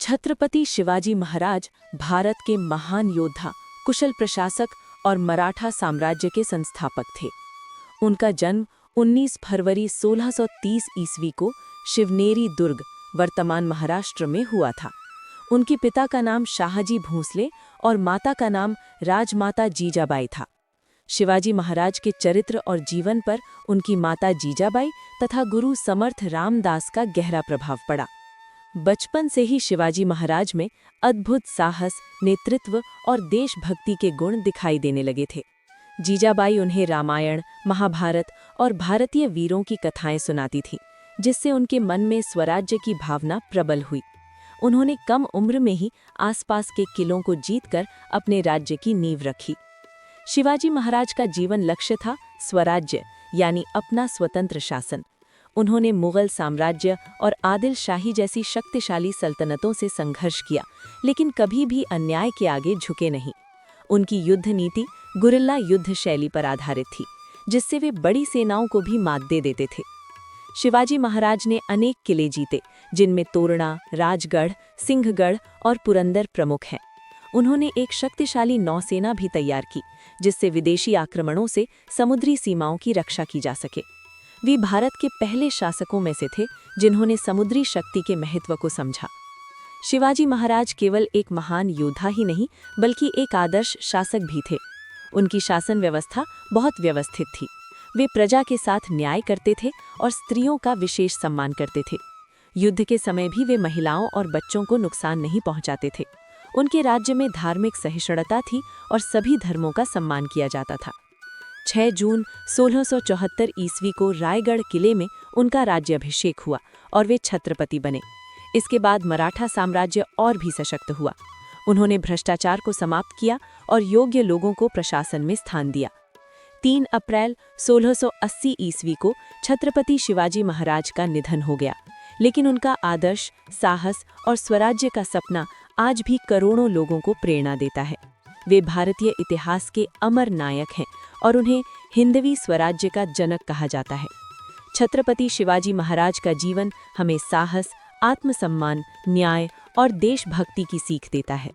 छत्रपति शिवाजी महाराज भारत के महान योद्धा, कुशल प्रशासक और मराठा साम्राज्य के संस्थापक थे। उनका जन्म 19 फरवरी 1630 ईस्वी को शिवनेरी दुर्ग, वर्तमान महाराष्ट्र में हुआ था। उनके पिता का नाम शाहजी भोंसले और माता का नाम राजमाता जीजाबाई था। शिवाजी महाराज के चरित्र और जीवन पर उनकी माता जीजाबाई तथा गुरु समर्थ रामदास का गहरा प्रभाव पड़ा। बचपन से ही शिवाजी महाराज में अद्भुत साहस, नेतृत्व और देशभक्ति के गुण दिखाई देने लगे थे। जीजाबाई उन्हें रामायण, महाभारत और भारतीय वीरों की कथाएं सुनाती थीं, जिससे उनके मन में स्वराज्य की भावना प्रबल हुई। उन्होंने कम उम्र में ही आसपास के किलों को जीतकर अपने राज्य की नींव रखी। शिवाजी महाराज का जीवन लक्ष्य था स्वराज्य, यानी अपना स्वतंत्र शासन। उन्होंने मुगल साम्राज्य और आदिल शाही जैसी शक्तिशाली सल्तनतों से संघर्ष किया, लेकिन कभी भी अन्याय के आगे झुके नहीं। उनकी युद्ध नीति गुरिल्ला युद्ध शैली पर आधारित थी, जिससे वे बड़ी सेनाओं को भी मात दे देते थे। शिवाजी महाराज ने अनेक किले जीते, जिनमें तोरणा, राजगढ़, सिंहगढ़ और पुरंदर प्रमुख हैं। उन्होंने एक शक्तिशाली नौसेना भी तैयार की, जिससे विदेशी आक्रमणों से समुद्री सीमाओं की रक्षा की जा सके। वे भारत के पहले शासकों में से थे जिन्होंने समुद्री शक्ति के महत्व को समझा। शिवाजी महाराज केवल एक महान योद्धा ही नहीं, बल्कि एक आदर्श शासक भी थे। उनकी शासन व्यवस्था बहुत व्यवस्थित थी। वे प्रजा के साथ न्याय करते थे और स्त्रियों का विशेष सम्मान करते थे। युद्ध के समय भी वे महिलाओं और बच्चों को नुकसान नहीं पहुंचाते थे। उनके राज्य में धार्मिक सहिष्णुता थी और सभी धर्मों का सम्मान किया जाता था। 6 जून 1674 ईस्वी को रायगढ़ किले में उनका राज्याभिषेक हुआ और वे छत्रपति बने। इसके बाद मराठा साम्राज्य और भी सशक्त हुआ। उन्होंने भ्रष्टाचार को समाप्त किया और योग्य लोगों को प्रशासन में स्थान दिया। 3 अप्रैल 1680 ईस्वी को छत्रपति शिवाजी महाराज का निधन हो गया, लेकिन उनका आदर्श, साहस और स्वराज्य का सपना आज भी करोड़ों लोगों को प्रेरणा देता है। वे भारतीय इतिहास के अमर नायक हैं और उन्हें हिंदवी स्वराज्य का जनक कहा जाता है। छत्रपति शिवाजी महाराज का जीवन हमें साहस, आत्मसम्मान, न्याय और देशभक्ति की सीख देता है।